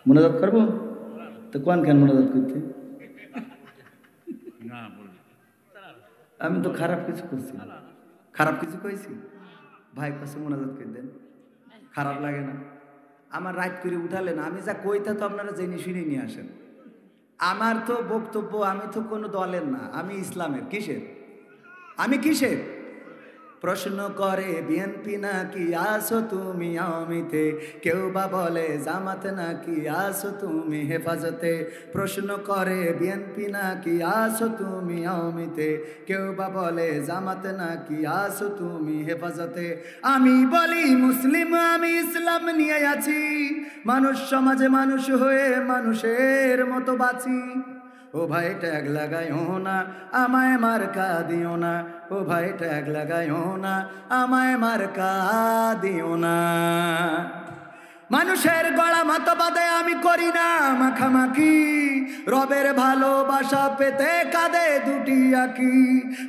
মোনাজাত করবো তো কোন কেন মোনাজাত করতে? আমি তো খারাপ কিছু করছি, খারাপ কিছু কইছি? ভাই কাছে মোনাজাত করে দেন, খারাপ লাগে না? আমার রাত করে উঠালেন, আমি যা কইতা তো আপনারা জেনে শুনে নিয়ে আসেন। আমার তো বক্তব্য, আমি তো কোনো দলের না, আমি ইসলামের। কিসের? আমি কিসের? প্রশ্ন করে বিএনপি নাকি আসো তুমি আওয়ামীতে, কেউ বা বলে জামাত নাকি আসো তুমি হেফাজতে। প্রশ্ন করে বিএনপি নাকি আসো তুমি আওয়ামীতে, কেউ বা বলে জামাত নাকি আসো তুমি হেফাজতে। আমি বলি মুসলিম, আমি ইসলাম নিয়ে আছি, মানুষ সমাজে মানুষ হয়ে মানুষের মতো বাঁচি। ও ভাই ট্যাগ লাগাইও না, আমায় মার্কা দিও না। ও ভাই ট্যাগ লাগাইও না, আমায় মার্কা দিও না। মানুষের গলা মতবাদে আমি করি না মাখামাখি, রবের ভালোবাসা পেতে কাঁধে দুটি আঁকি।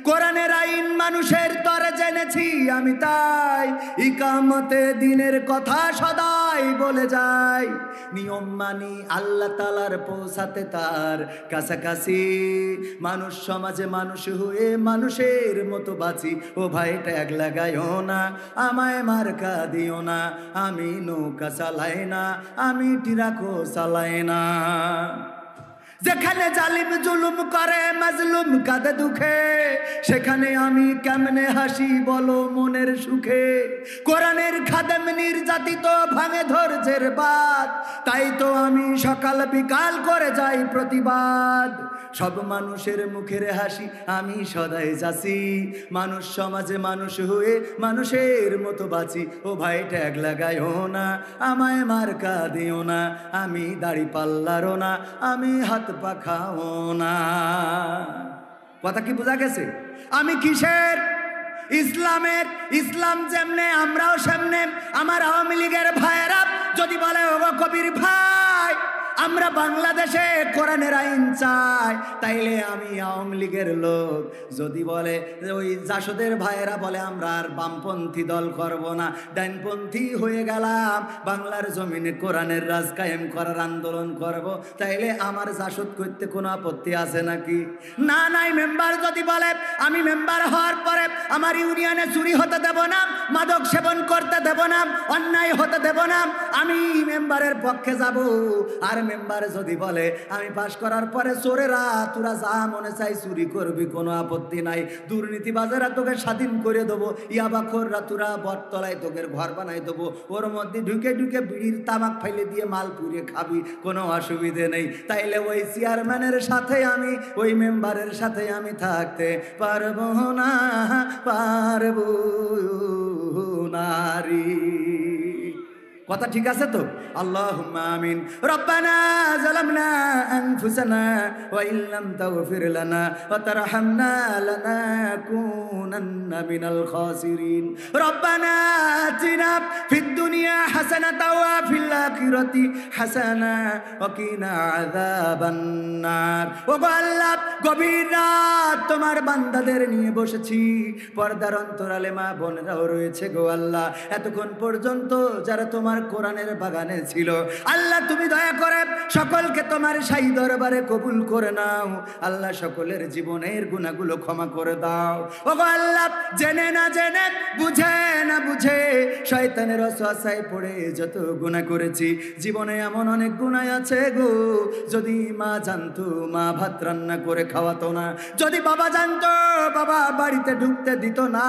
কোরআনের আইন মানুষের তরে জেনেছি আমি, তাই ইকামতে দিনের কথা সদাই বলে যাই। নিয়ম মানি আল্লাহ তাআলার পৌঁছাতে তার কাছাকাছি, মানুষ সমাজে মানুষ হয়ে মানুষের মতো বাঁচি। ও ভাই ট্যাগ লাগাইও না, আমায় মার্কা দিও না। আমি নৌকা চালাই না, আমি টিরাকো চালাই না। যেখানে জালিম জুলুম করে মাজলুম কাঁদে দুঃখে, সেখানে আমি কেমনে হাসি বলো মনের সুখে। কোরআনের খাদেম নির্যাতিত ভাঙে ধৈর্যের বাদ, তাই তো আমি সকাল বিকাল করে যাই প্রতিবাদ। সব মানুষের মুখের হাসি আমি সদাই যাচ্ছি, মানুষ সমাজে মানুষ হয়ে মানুষের মতো বাঁচি। ও ভাই ট্যাগ লাগাইও না, আমায় মার্কা দিও না। আমি দাড়ি পাল্লারও না, আমি হাত পাখাও না। কথা কি বোঝা গেছে? আমি কিসের? ইসলামের। ইসলাম যেমনে আমরাও সেমনে। আমার আওয়ামী লীগের ভাইয়েরা যদি বলে ও কবির ভাই আমরা বাংলাদেশে কোরআনের আইন চাই, তাইলে আমি আওয়ামী লীগের লোক। যদি বলে ওই জাসদের ভাইয়েরা বলে আমরা আর বামপন্থী দল করব না, ডাইনপন্থী হয়ে গেলাম, বাংলার জমিনে কোরআনের রাজ কায়েম করার আন্দোলন করব, তাইলে আমার জাসদ করতে কোনো আপত্তি আছে নাকি? না নাই। মেম্বার যদি বলে আমি মেম্বার হওয়ার পরে আমার ইউনিয়নে চুরি হতে দেব না, মাদক সেবন করতে দেব না, অন্যায় হতে দেব না, আমি মেম্বারের পক্ষে যাব। আর মেম্বার যদি বলে আমি পাশ করার পরে চোরেরা তোরা যা মনে চাই চুরি করবি, কোনো আপত্তি নাই, দুর্নীতিবাজেরা তোকে স্বাধীন করে দেবো, ইয়াবাখোররা তোরা বটতলায় তোকে ঘর বানাই দেবো, ওর মধ্যে ঢুকে ঢুকে বিড়ির তামাক ফেলে দিয়ে মাল পুড়িয়ে খাবি, কোনো অসুবিধে নেই। তাইলে ওই চেয়ারম্যানের সাথে আমি, ওই মেম্বারের সাথে আমি থাকতে পারবো না, পারবো নারী। কথা ঠিক আছে তো? আল্লাহুম্মা আমিন। রব্বানা যালামনা আনফুসানা ওয়া ইল্লাম তাগফির লানা ওয়া তারহামনা লানাকুনান্না মিনাল খাসিরিন। রব্বানা আতিনা ফিদ দুনিয়া হাসানাতাও ওয়া ফিল আখিরাতি হাসানা ওয়া কিনা আযাবান নার। ও আল্লাহ, গভীর রাত তোমার বান্দাদের নিয়ে বসেছি, পর্দার অন্তরালে মা বোনেরাও রয়েছে গো আল্লাহ। এতক্ষণ পর্যন্ত যারা তোমার কোরআনের বাগানে ছিল, আল্লাহ তুমি দয়া করে সকলকে তোমার শাহী দরবারে কবুল করে নাও। আল্লাহ সকলের জীবনের গুনাহগুলো ক্ষমা করে দাও। ওগো আল্লাহ, জেনে না জেনে, বুঝে না বুঝে শয়তানের ওয়াসওয়াসায় পড়ে যত গুনাহ করেছি, জীবনে এমন অনেক গুনাহ আছে গো, যদি মা জানতো মা ভাত রান্না করে খাওয়াতো না, যদি বাবা জানতো বাবা বাড়িতে ঢুকতে দিত না,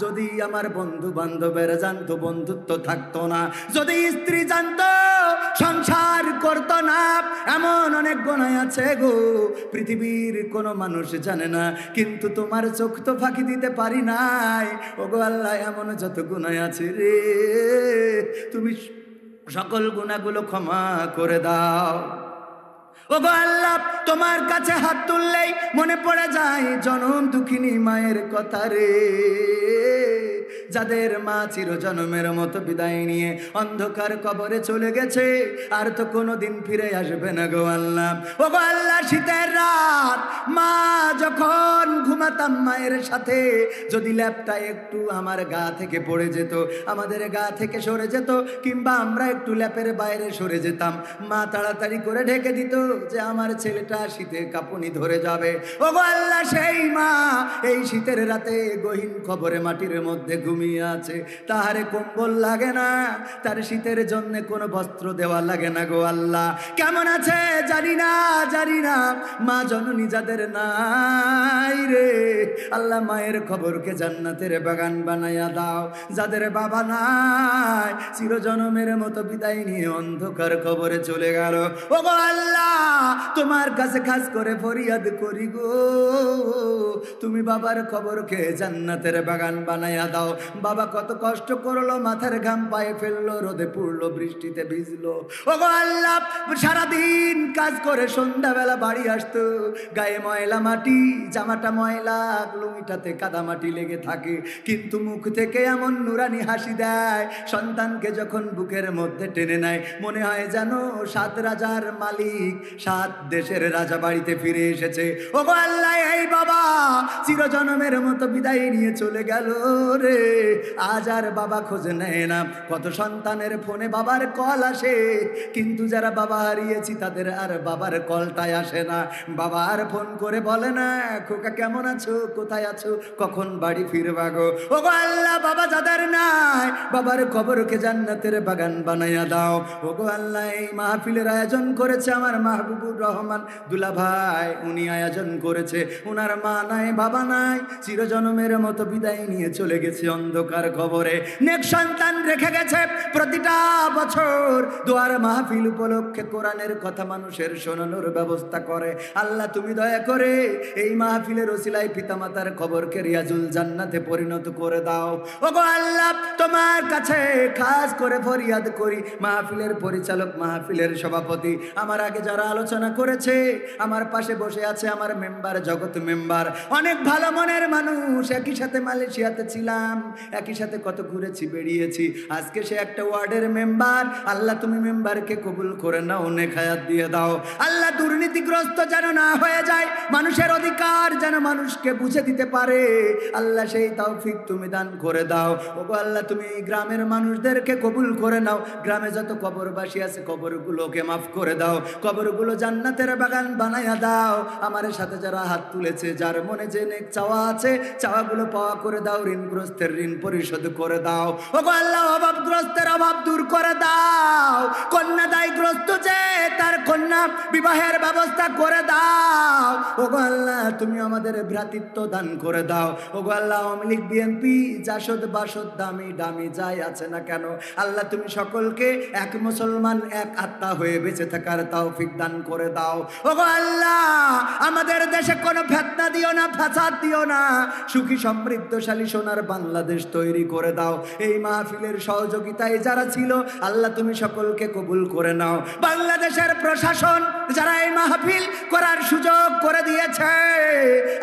যদি আমার বন্ধু বান্ধবেরা জানতো বন্ধুত্ব থাকতো না, যদি স্ত্রী জানতো সংসার করতো না, এমন অনেক গুনাহ আছে গো, পৃথিবীর কোনো মানুষ জানে না, কিন্তু তোমার চোখ তো ফাঁকি দিতে পারি নাই। ওগো আল্লাহ, এমন যত গুনাহ আছে রে, তুমি সকল গুনাহগুলো ক্ষমা করে দাও। ওগো আল্লাহ, তোমার কাছে হাত তুললেই মনে পড়ে যায় জনম দুঃখিনী মায়ের কথা রে। যাদের মা চিরজন্মের মতো বিদায় নিয়ে অন্ধকার কবরে চলে গেছে, আর তো কোনোদিন ফিরে আসবে না গো আল্লাহ। ও গো আল্লাহ, শীতের রাত মা যখন ঘুমাতাম মায়ের সাথে, যদি ল্যাপটা একটু আমার গা থেকে পড়ে যেত, আমাদের গা থেকে সরে যেত, কিংবা আমরা একটু ল্যাপের বাইরে সরে যেতাম, মা তাড়াতাড়ি করে ঢেকে দিত যে আমার ছেলেটা শীতে কাঁপুনি ধরে যাবে। ও গো আল্লাহ, সেই মা এই শীতের রাতে গহীন কবরে মাটির মধ্যে ঘুমিয়ে আছে, তাহারে কম্বল লাগে না, তার শীতের জন্য কোনো বস্ত্র দেওয়া লাগে না গো আল্লাহ। কেমন আছে জানি না, জানি না, মা জননী যাদের নাই রে আল্লাহ, মায়ের খবরকে জান্নাতের বাগান বানাইয়া দাও। যাদের বাবা নাই, চিরজনমের মতো বিদায় নিয়ে অন্ধকার কবরে চলে গেল, ও গো আল্লাহ, তোমার কাছে খাস করে ফরিয়াদ করি গো, তুমি বাবার খবরকে জান্নাতের বাগান বানাইয়া দাও। বাবা কত কষ্ট করলো, মাথার ঘাম পায়ে ফেললো, রোদে পুড়লো, বৃষ্টিতে ভিজলো, ও গো আল্লাহ, সারাদিন কাজ করে সন্ধ্যাবেলা বাড়ি আসতো, গায়ে ময়লা মাটি, জামাটা ময়লা, লুঙ্গিটাতে কাদা মাটি লেগে থাকে, কিন্তু মুখ থেকে এমন নুরানি হাসি দেয়, সন্তানকে যখন বুকের মধ্যে টেনে নেয় মনে হয় যেন 7 রাজার মালিক, 7 দেশের রাজা বাড়িতে ফিরে এসেছে। ও গো আল্লাহ, এই বাবা চিরজনমের মতো বিদায় নিয়ে চলে গেল রে, আজ আর বাবা খোঁজে নেয় না। কত সন্তানের ফোনে বাবার কল আসে, কিন্তু যারা বাবা হারিয়েছি তাদের আর বাবার কলটাই আসে না। বাবা আর ফোন করে বলে না, খোকা কেমন আছো, কোথায় আছো, কখন বাড়ি ফিরবা গো। ও গো আল্লাহ, বাবা যাদের নাই, বাবার খবরকে জান্নাতের বাগান বানাইয়া দাও। ও গো আল্লাহ, এই মাহফিলের আয়োজন করেছে আমার মাহবুবুর রহমান দুলা ভাই, উনি আয়োজন করেছে, উনার মা নাই, বাবা নাই, চিরজনমের মতো বিদায় নিয়ে চলে গেছে অন্ধকার খবরে। নেক সন্তান রেখে গেছে, প্রতিটা বছর দোয়ার মাহফিল উপলক্ষে কোরআনের কথা মানুষের শোনানোর ব্যবস্থা করে। আল্লাহ তুমি দয়া করে এই মাহফিলের ওসিলায় পিতামাতার খবরকে রিয়াজুল জান্নাতে পরিণত করে দাও। ওগো আল্লাহ, তোমার কাছে খাস করে ফরিয়াদ করি, মাহফিলের পরিচালক, মাহফিলের সভাপতি, আমার আগে যারা আলোচনা করেছে, আমার পাশে বসে আছে আমার মেম্বার, জগৎ মেম্বার, অনেক ভালো মনের মানুষ, একই সাথে মালয়েশিয়াতে ছিলাম, একই সাথে কত ঘুরেছি বেরিয়েছি, আজকে সে একটা ওয়ার্ডের মেম্বার। আল্লাহ তুমি মেম্বারকে কবুল করে নাও, নেক হায়াত দিয়ে দাও। আল্লাহ দুর্নীতিগ্রস্ত যেন না হয়ে যায়, মানুষের অধিকার যেন মানুষকে বুঝে দিতে পারে, আল্লাহ সেই তৌফিক তুমি দান করে দাও। ওগো আল্লাহ, তুমি এই গ্রামের মানুষদেরকে কবুল করে নাও, গ্রামে যত কবরবাসী আছে কবরগুলোকে মাফ করে দাও, কবরগুলো জান্নাতের বাগান বানাইয়া দাও। আমার সাথে যারা হাত তুলেছে, যার মনে যে নেক চাওয়া আছে, চাওয়াগুলো পাওয়া করে দাও, ঋণগ্রস্তের ঋণ পরিশোধ করে দাও। ওগো আল্লাহ, অভাবগ্রস্তের অভাব দূর করে দাও, কন্যা দায়গ্রস্ত যে তার কন্যা বিবাহের ব্যবস্থা করে দাও। ওগো আল্লাহ, তুমি আমাদের ভ্রাতৃত্ব দান করে দাও। ওগো আল্লাহ, আওয়ামী লীগ, বিএনপি, জাসদ বাসদ, দামি দামি যাই আছে না কেন, আল্লাহ তুমি সকলকে এক মুসলমান, এক আত্মা হয়ে বেঁচে থাকার তৌফিক দান করে দাও। ওগো আল্লাহ, আমাদের দেশে কোনো ফিতনা দিও না, ফাসাদ দিও না, সুখী সমৃদ্ধশালী সোনার বাংলাদেশ তৈরি করে দাও। এই মাহফিলের সহযোগিতায় যারা ছিল, আল্লাহ তুমি সকলকে কবুল করে নাও। বাংলাদেশের প্রশাসন যারা এই মাহফিল করার সুযোগ করে দিয়েছে,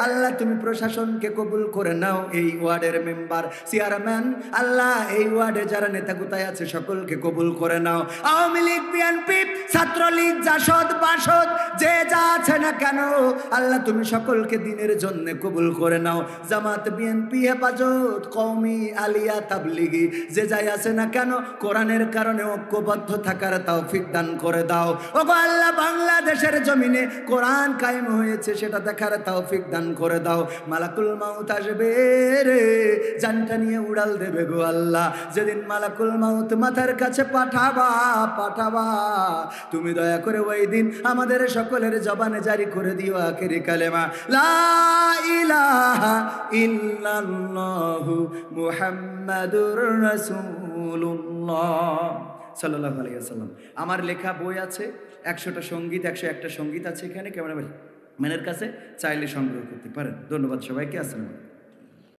আল্লাহ তুমি প্রশাসনকে কবুল করে নাও। এই ওয়ার্ডের মেম্বার, চেয়ারম্যান, আল্লাহ এই ওয়ার্ডে যারা নেতাগুতায় আছে সকলকে কবুল করে নাও। আওয়ামী লীগ, বিএনপি, ছাত্রলীগ, জাসদ বাসদ যে যা আছে না কেন, আল্লাহ তুমি সকলকে দিনের জন্য কবুল করে নাও। জামাত, বিএনপি, হেফাজত, কওমি, আলিয়া, তাবলিগি যে যাই আছে না কেন, কোরআনের কারণে ঐক্যবদ্ধ থাকার তৌফিক দান করে দাও। ওগো আল্লাহ, বাংলাদেশের জমিনে কোরআন কায়েম হয়েছে সেটা দেখার তৌফিক দান করে দাও। মালাকুল মাউত আসবে রে, জানটা নিয়ে উড়াল দেবে গো আল্লাহ, যেদিন মালাকুল মাউত মাথার কাছে পাঠাবা, তুমি দয়া করে ওই দিন আমাদের সকলের জবানে জারি করে দিও আখেরি কালেমা লা ইলাহা ইল্লাল্লাহু মুহাম্মাদুর রাসূলুল্লাহ সাল্লাল্লাহু আলাইহি ওয়াসাল্লাম। আমার লেখা বই আছে, 100টা সঙ্গীত, 101টা সঙ্গীত আছে এখানে ক্যামেরাম্যানের কাছে, চাইলে সংগ্রহ করতে পারেন। ধন্যবাদ সবাইকে, আসসালামু আলাইকুম।